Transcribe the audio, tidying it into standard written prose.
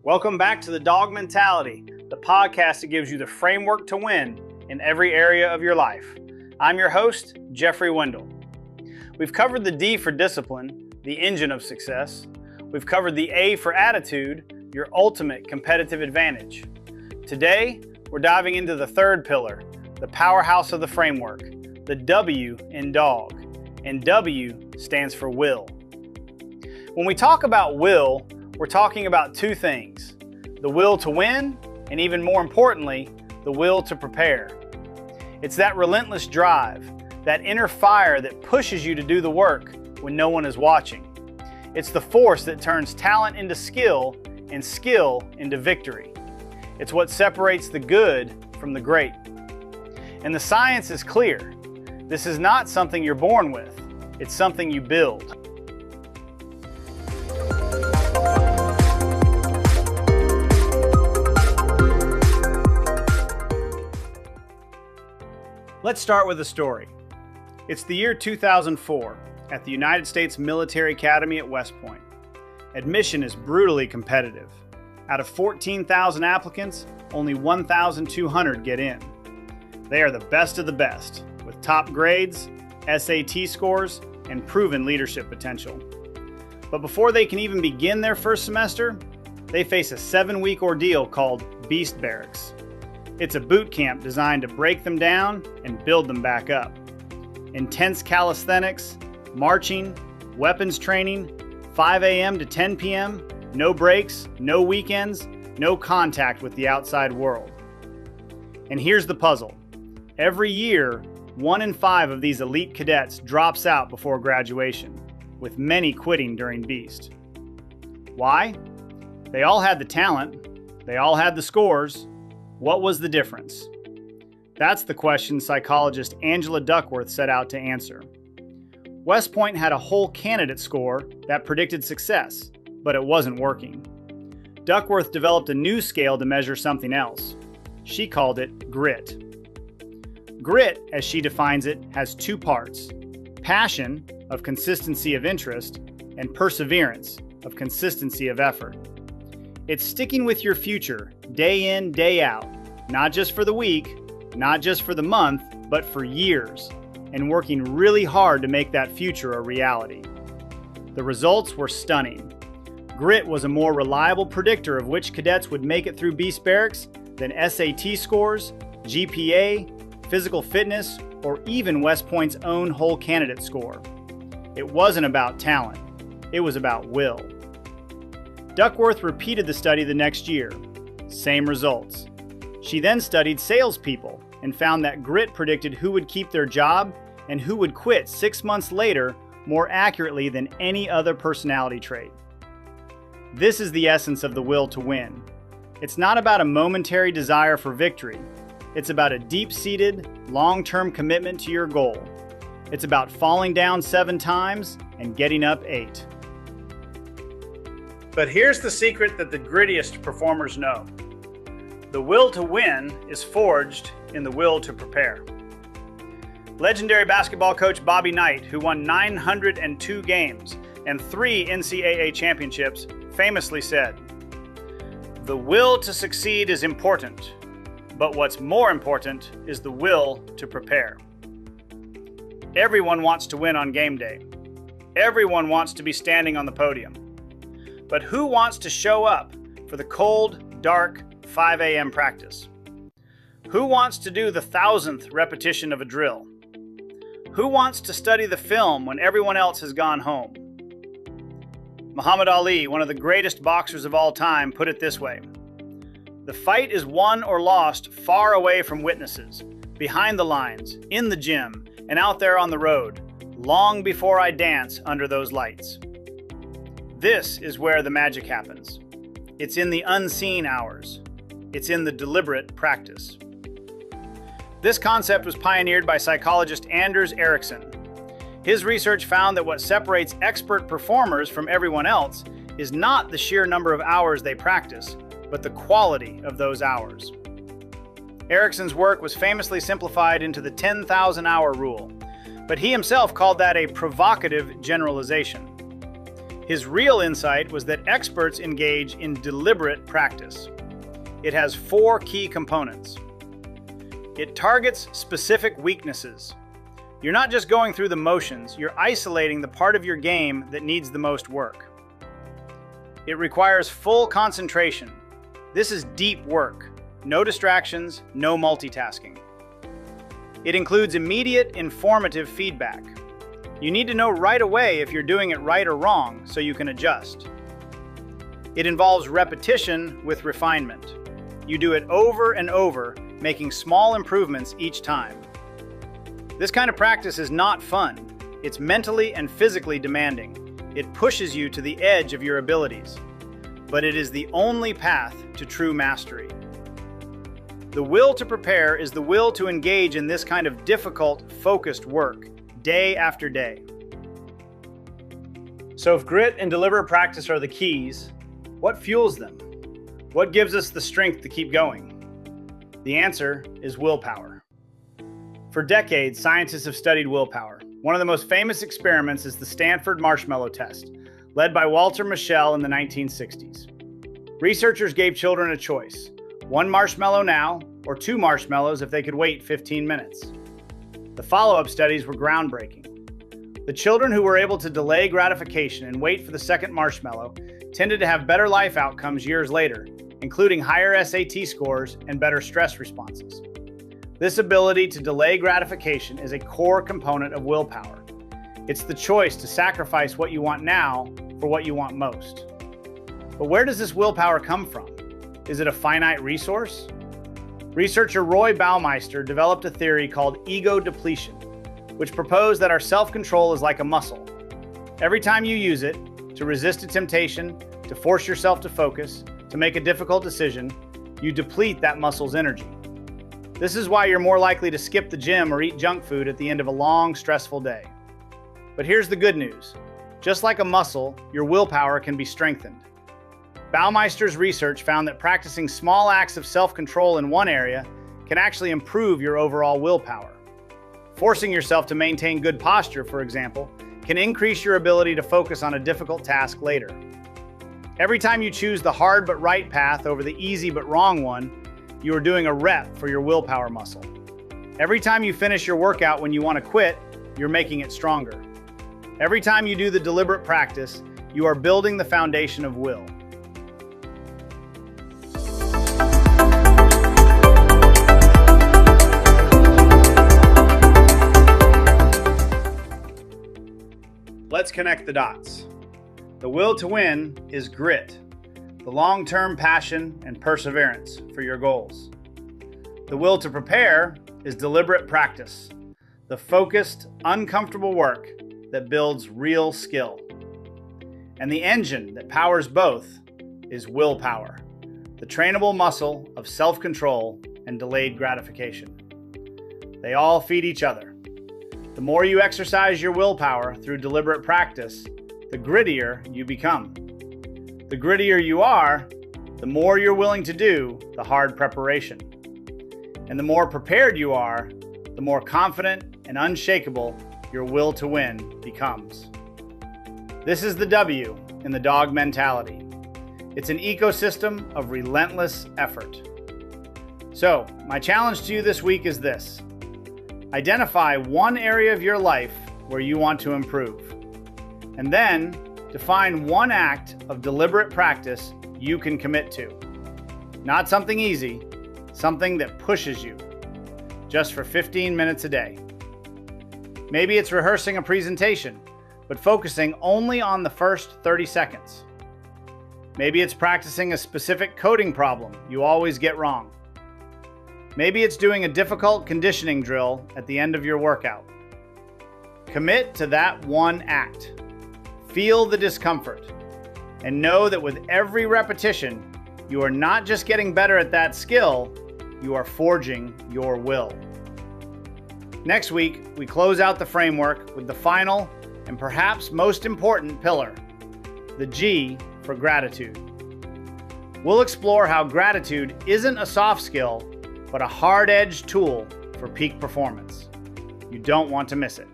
Welcome back to the DAWG Mentality, the podcast that gives you the framework to win in every area of your life. I'm your host, Jeffrey Wendel. We've covered the D for discipline, the engine of success. We've covered the A for attitude, your ultimate competitive advantage. Today, we're diving into the third pillar, the powerhouse of the framework, the W in DAWG, and W stands for will. When we talk about will, we're talking about two things, the will to win, and even more importantly, the will to prepare. It's that relentless drive, that inner fire that pushes you to do the work when no one is watching. It's the force that turns talent into skill and skill into victory. It's what separates the good from the great. And the science is clear. This is not something you're born with. It's something you build. Let's start with a story. It's the year 2004 at the United States Military Academy at West Point. Admission is brutally competitive. Out of 14,000 applicants, only 1,200 get in. They are the best of the best, with top grades, SAT scores, and proven leadership potential. But before they can even begin their first semester, they face a 7-week ordeal called Beast Barracks. It's a boot camp designed to break them down and build them back up. Intense calisthenics, marching, weapons training, 5 a.m. to 10 p.m., no breaks, no weekends, no contact with the outside world. And here's the puzzle. Every year, 1 in 5 of these elite cadets drops out before graduation, with many quitting during Beast. Why? They all had the talent, they all had the scores. What was the difference? That's the question psychologist Angela Duckworth set out to answer. West Point had a whole candidate score that predicted success, but it wasn't working. Duckworth developed a new scale to measure something else. She called it grit. Grit, as she defines it, has 2 parts: passion, of consistency of interest, and perseverance, of consistency of effort. It's sticking with your future, day in, day out, not just for the week, not just for the month, but for years, and working really hard to make that future a reality. The results were stunning. Grit was a more reliable predictor of which cadets would make it through Beast Barracks than SAT scores, GPA, physical fitness, or even West Point's own whole candidate score. It wasn't about talent, it was about will. Duckworth repeated the study the next year. Same results. She then studied salespeople and found that grit predicted who would keep their job and who would quit 6 months later more accurately than any other personality trait. This is the essence of the will to win. It's not about a momentary desire for victory. It's about a deep-seated, long-term commitment to your goal. It's about falling down 7 times and getting up 8. But here's the secret that the grittiest performers know. The will to win is forged in the will to prepare. Legendary basketball coach Bobby Knight, who won 902 games and 3 NCAA championships, famously said, "The will to succeed is important, but what's more important is the will to prepare." Everyone wants to win on game day. Everyone wants to be standing on the podium. But who wants to show up for the cold, dark 5 a.m. practice? Who wants to do the 1,000th repetition of a drill? Who wants to study the film when everyone else has gone home? Muhammad Ali, one of the greatest boxers of all time, put it this way: "The fight is won or lost far away from witnesses, behind the lines, in the gym, and out there on the road, long before I dance under those lights." This is where the magic happens. It's in the unseen hours. It's in the deliberate practice. This concept was pioneered by psychologist Anders Ericsson. His research found that what separates expert performers from everyone else is not the sheer number of hours they practice, but the quality of those hours. Ericsson's work was famously simplified into the 10,000-hour rule, but he himself called that a provocative generalization. His real insight was that experts engage in deliberate practice. It has 4 key components. It targets specific weaknesses. You're not just going through the motions, you're isolating the part of your game that needs the most work. It requires full concentration. This is deep work. No distractions, no multitasking. It includes immediate, informative feedback. You need to know right away if you're doing it right or wrong so you can adjust. It involves repetition with refinement. You do it over and over, making small improvements each time. This kind of practice is not fun. It's mentally and physically demanding. It pushes you to the edge of your abilities. But it is the only path to true mastery. The will to prepare is the will to engage in this kind of difficult, focused work, day after day. So if grit and deliberate practice are the keys, what fuels them? What gives us the strength to keep going? The answer is willpower. For decades, scientists have studied willpower. One of the most famous experiments is the Stanford marshmallow test, led by Walter Mischel in the 1960s. Researchers gave children a choice: 1 marshmallow now, or 2 marshmallows if they could wait 15 minutes. The follow-up studies were groundbreaking. The children who were able to delay gratification and wait for the second marshmallow tended to have better life outcomes years later, including higher SAT scores and better stress responses. This ability to delay gratification is a core component of willpower. It's the choice to sacrifice what you want now for what you want most. But where does this willpower come from? Is it a finite resource? Researcher Roy Baumeister developed a theory called ego depletion, which proposed that our self-control is like a muscle. Every time you use it, to resist a temptation, to force yourself to focus, to make a difficult decision, you deplete that muscle's energy. This is why you're more likely to skip the gym or eat junk food at the end of a long, stressful day. But here's the good news. Just like a muscle, your willpower can be strengthened. Baumeister's research found that practicing small acts of self-control in one area can actually improve your overall willpower. Forcing yourself to maintain good posture, for example, can increase your ability to focus on a difficult task later. Every time you choose the hard but right path over the easy but wrong one, you are doing a rep for your willpower muscle. Every time you finish your workout when you want to quit, you're making it stronger. Every time you do the deliberate practice, you are building the foundation of will. Let's connect the dots. The will to win is grit, the long-term passion and perseverance for your goals. The will to prepare is deliberate practice, the focused, uncomfortable work that builds real skill. And the engine that powers both is willpower, the trainable muscle of self-control and delayed gratification. They all feed each other. The more you exercise your willpower through deliberate practice, the grittier you become. The grittier you are, the more you're willing to do the hard preparation. And the more prepared you are, the more confident and unshakable your will to win becomes. This is the W in the DAWG Mentality. It's an ecosystem of relentless effort. So, my challenge to you this week is this. Identify one area of your life where you want to improve. And then, define one act of deliberate practice you can commit to. Not something easy, something that pushes you. Just for 15 minutes a day. Maybe it's rehearsing a presentation, but focusing only on the first 30 seconds. Maybe it's practicing a specific coding problem you always get wrong. Maybe it's doing a difficult conditioning drill at the end of your workout. Commit to that one act. Feel the discomfort. And know that with every repetition, you are not just getting better at that skill, you are forging your will. Next week, we close out the framework with the final and perhaps most important pillar, the G for gratitude. We'll explore how gratitude isn't a soft skill, but a hard-edged tool for peak performance. You don't want to miss it.